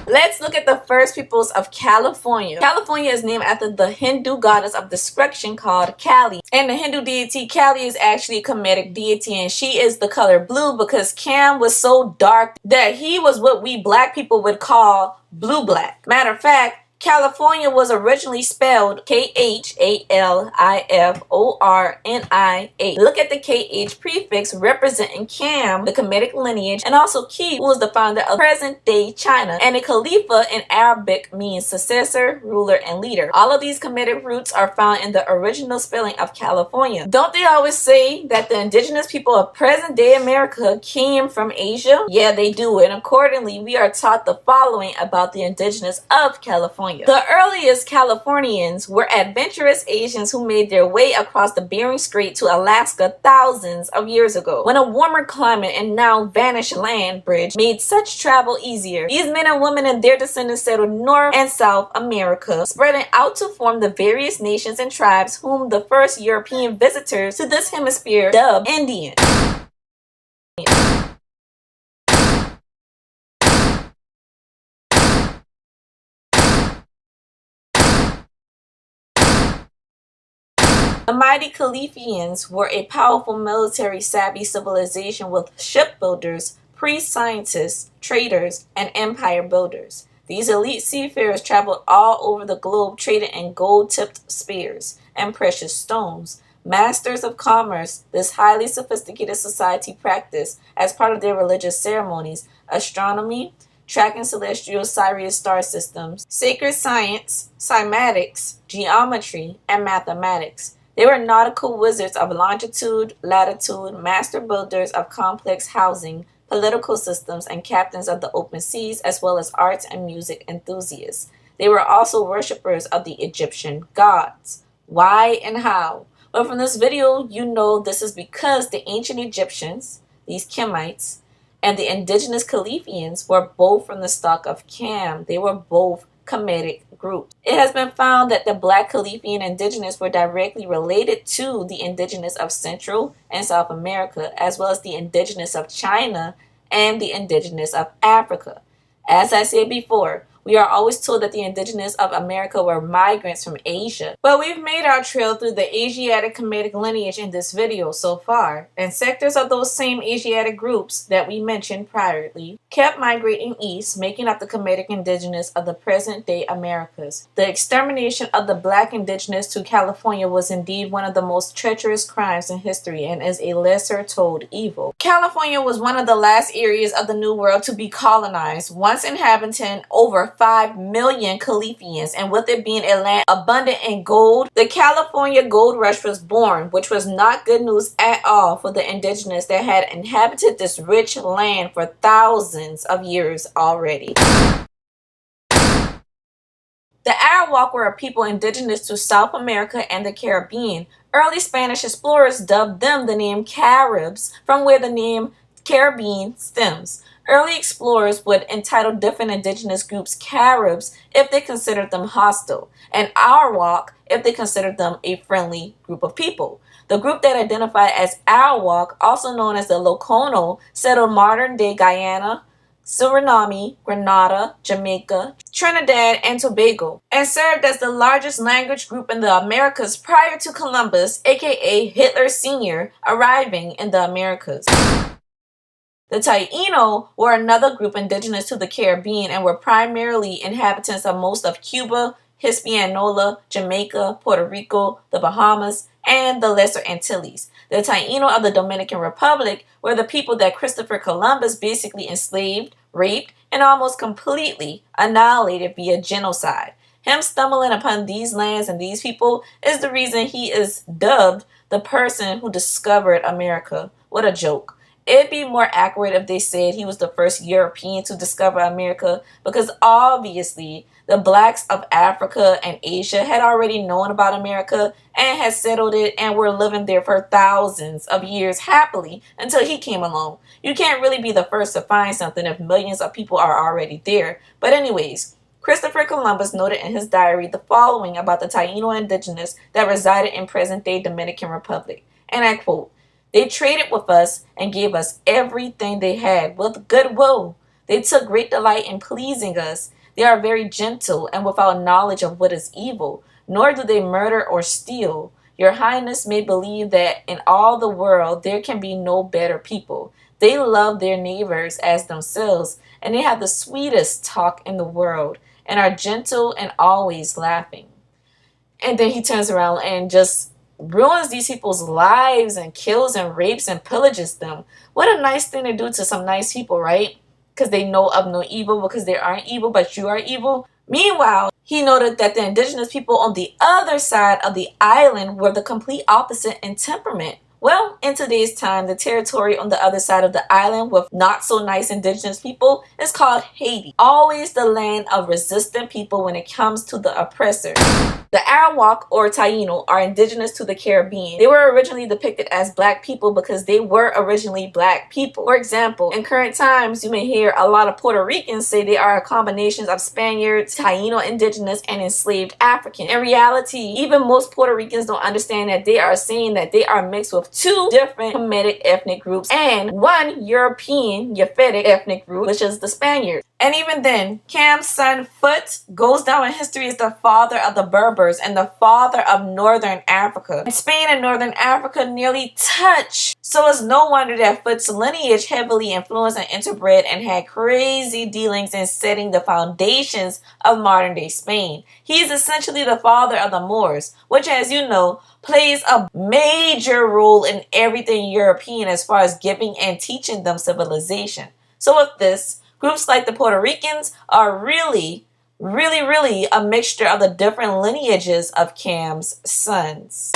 Let's look at the first peoples of California. California is named after the Hindu goddess of destruction called Kali. And the Hindu deity Kali is actually a Kemetic deity, and she is the color blue because Cam was so dark that he was what we black people would call blue-black. Matter of fact, California was originally spelled Khalifornia. Look at the KH prefix representing Cam, the Kemetic lineage, and also Ki, who was the founder of present-day China. And a Khalifa in Arabic means successor, ruler, and leader. All of these Kemetic roots are found in the original spelling of California. Don't they always say that the indigenous people of present-day America came from Asia? Yeah, they do, and accordingly, we are taught the following about the indigenous of California. The earliest Californians were adventurous Asians who made their way across the Bering Strait to Alaska thousands of years ago, when a warmer climate and now vanished land bridge made such travel easier. These men and women and their descendants settled North and South America, spreading out to form the various nations and tribes whom the first European visitors to this hemisphere dubbed Indian. The mighty Khalifians were a powerful military-savvy civilization with shipbuilders, priest-scientists, traders, and empire builders. These elite seafarers traveled all over the globe trading in gold-tipped spears and precious stones. Masters of commerce, this highly sophisticated society practiced, as part of their religious ceremonies, astronomy, tracking celestial Sirius star systems, sacred science, cymatics, geometry, and mathematics. They were nautical wizards of longitude, latitude, master builders of complex housing, political systems, and captains of the open seas, as well as arts and music enthusiasts. They were also worshippers of the Egyptian gods. Why and how? Well, from this video, you know this is because the ancient Egyptians, these Kemites, and the indigenous Khalifians were both from the stock of Cam. They were both Kemetic groups. It has been found that the Black Khalifian indigenous were directly related to the indigenous of Central and South America, as well as the indigenous of China and the indigenous of Africa. As I said before, we are always told that the indigenous of America were migrants from Asia. But we've made our trail through the Asiatic Kemetic lineage in this video so far, and sectors of those same Asiatic groups that we mentioned priorly kept migrating east, making up the Kemetic indigenous of the present-day Americas. The extermination of the Black indigenous to California was indeed one of the most treacherous crimes in history and is a lesser-told evil. California was one of the last areas of the New World to be colonized, once inhabiting over 5 million Khalifians, and with it being a land abundant in gold, the California Gold Rush was born, which was not good news at all for the indigenous that had inhabited this rich land for thousands of years already. The Arawak were a people indigenous to South America and the Caribbean. Early Spanish explorers dubbed them the name Caribs, from where the name Caribbean stems. Early explorers would entitle different indigenous groups Caribs if they considered them hostile, and Arawak if they considered them a friendly group of people. The group that identified as Arawak, also known as the Locono, settled modern-day Guyana, Suriname, Grenada, Jamaica, Trinidad, and Tobago, and served as the largest language group in the Americas prior to Columbus, aka Hitler Sr., arriving in the Americas. The Taino were another group indigenous to the Caribbean and were primarily inhabitants of most of Cuba, Hispaniola, Jamaica, Puerto Rico, the Bahamas, and the Lesser Antilles. The Taino of the Dominican Republic were the people that Christopher Columbus basically enslaved, raped, and almost completely annihilated via genocide. Him stumbling upon these lands and these people is the reason he is dubbed the person who discovered America. What a joke. It'd be more accurate if they said he was the first European to discover America, because obviously the blacks of Africa and Asia had already known about America and had settled it and were living there for thousands of years happily until he came along. You can't really be the first to find something if millions of people are already there. But anyways, Christopher Columbus noted in his diary the following about the Taino indigenous that resided in present-day Dominican Republic. And I quote, "They traded with us and gave us everything they had with goodwill. They took great delight in pleasing us. They are very gentle and without knowledge of what is evil, nor do they murder or steal. Your Highness may believe that in all the world there can be no better people. They love their neighbors as themselves, and they have the sweetest talk in the world, and are gentle and always laughing." And then he turns around and just ruins these people's lives and kills and rapes and pillages them. What a nice thing to do to some nice people, right? Because they know of no evil, because they aren't evil, but you are evil. Meanwhile, he noted that the indigenous people on the other side of the island were the complete opposite in temperament. Well, in today's time, the territory on the other side of the island with not so nice indigenous people is called Haiti. Always the land of resistant people when it comes to the oppressor. The Arawak or Taino are indigenous to the Caribbean. They were originally depicted as black people because they were originally black people. For example, in current times, you may hear a lot of Puerto Ricans say they are a combination of Spaniards, Taino indigenous, and enslaved African. In reality, even most Puerto Ricans don't understand that they are saying that they are mixed with two different Kemitic ethnic groups and one European Japhetic ethnic group, which is the Spaniards. And even then, Cam's son Foot goes down in history as the father of the Berbers and the father of Northern Africa. And Spain and Northern Africa nearly touch. So it's no wonder that Foot's lineage heavily influenced and interbred and had crazy dealings in setting the foundations of modern day Spain. He's essentially the father of the Moors, which, as you know, plays a major role in everything European as far as giving and teaching them civilization. So with this, groups like the Puerto Ricans are really a mixture of the different lineages of Cam's sons.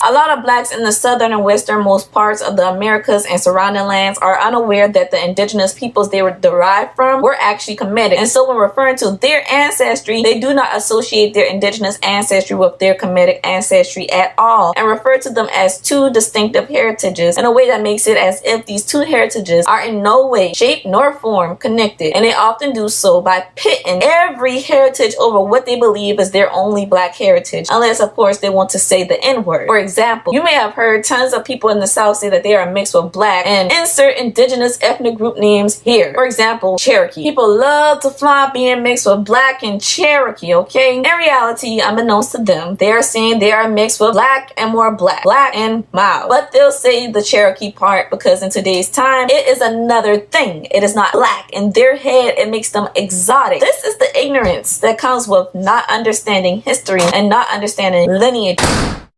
A lot of blacks in the southern and westernmost parts of the Americas and surrounding lands are unaware that the indigenous peoples they were derived from were actually Kemitic. And so when referring to their ancestry, they do not associate their indigenous ancestry with their Kemitic ancestry at all and refer to them as two distinctive heritages in a way that makes it as if these two heritages are in no way, shape, nor form connected. And they often do so by pitting every heritage over what they believe is their only black heritage, unless of course they want to say the N-word. For example, you may have heard tons of people in the South say that they are mixed with black and insert indigenous ethnic group names here. For example, Cherokee. People love to flaunt being mixed with black and Cherokee, okay? In reality, unbeknownst to them, they are saying they are mixed with black and more black and mild. But they'll say the Cherokee part because in today's time, it is another thing. It is not black. In their head, it makes them exotic. This is the ignorance that comes with not understanding history and not understanding lineage.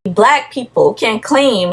Black people can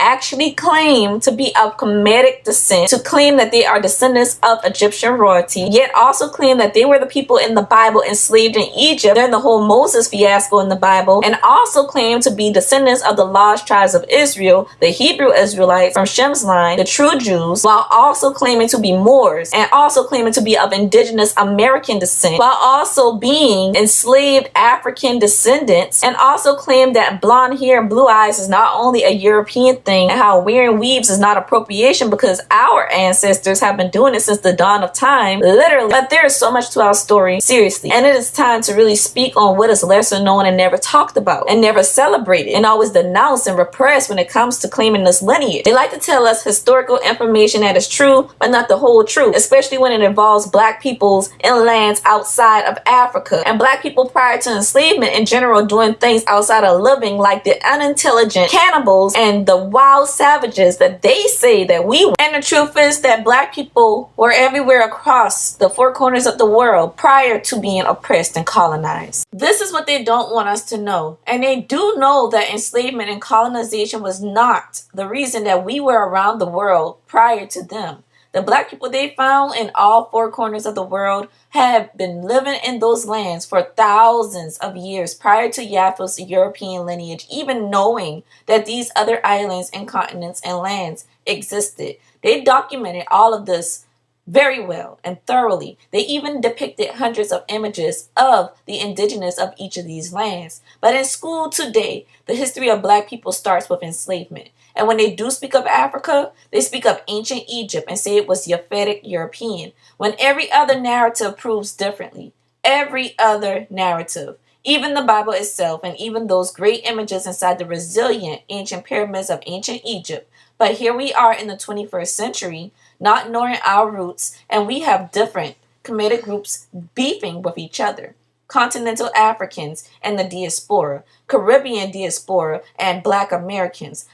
actually claim to be of Kemetic descent, to claim that they are descendants of Egyptian royalty, yet also claim that they were the people in the Bible enslaved in Egypt during the whole Moses fiasco in the Bible, and also claim to be descendants of the lost tribes of Israel, the Hebrew Israelites from Shem's line, the true Jews, while also claiming to be Moors, and also claiming to be of indigenous American descent, while also being enslaved African descendants, and also claim that blonde hair and blue eyes is not only a European thing, and how wearing weaves is not appropriation because our ancestors have been doing it since the dawn of time, literally. But there is so much to our story, seriously, and it is time to really speak on what is lesser known and never talked about and never celebrated and always denounced and repressed when it comes to claiming this lineage. They like to tell us historical information that is true but not the whole truth, especially when it involves black peoples in lands outside of Africa and black people prior to enslavement in general doing things outside of living, like the unintelligent cannibals and the wild savages that they say that we were. And the truth is that black people were everywhere across the four corners of the world prior to being oppressed and colonized. This is what they don't want us to know. And they do know that enslavement and colonization was not the reason that we were around the world prior to them. The black people they found in all four corners of the world have been living in those lands for thousands of years prior to Japheth's European lineage, even knowing that these other islands and continents and lands existed. They documented all of this very well and thoroughly. They even depicted hundreds of images of the indigenous of each of these lands. But in school today, the history of black people starts with enslavement. And when they do speak of Africa, they speak of ancient Egypt and say it was Japhetic European, when every other narrative proves differently. Every other narrative. Even the Bible itself and even those great images inside the resilient ancient pyramids of ancient Egypt. But here we are in the 21st century, not knowing our roots, and we have different Kemitic groups beefing with each other. Continental Africans and the diaspora, Caribbean diaspora and Black Americans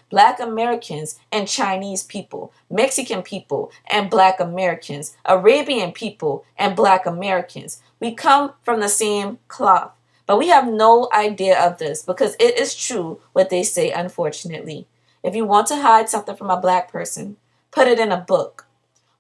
and Chinese people, Mexican people and Black Americans, Arabian people and Black Americans. We come from the same cloth, but we have no idea of this because it is true what they say, unfortunately. If you want to hide something from a black person, put it in a book.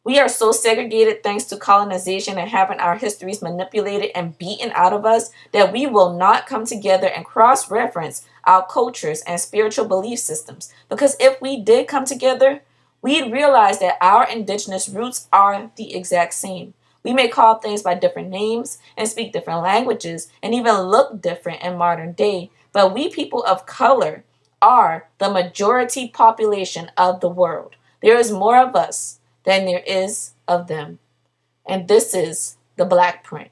We are so segregated thanks to colonization and having our histories manipulated and beaten out of us that we will not come together and cross-reference our cultures and spiritual belief systems. Because if we did come together, we'd realize that our indigenous roots are the exact same. We may call things by different names and speak different languages and even look different in modern day, but we people of color are the majority population of the world. There is more of us than there is of them. And this is the BlackPrint.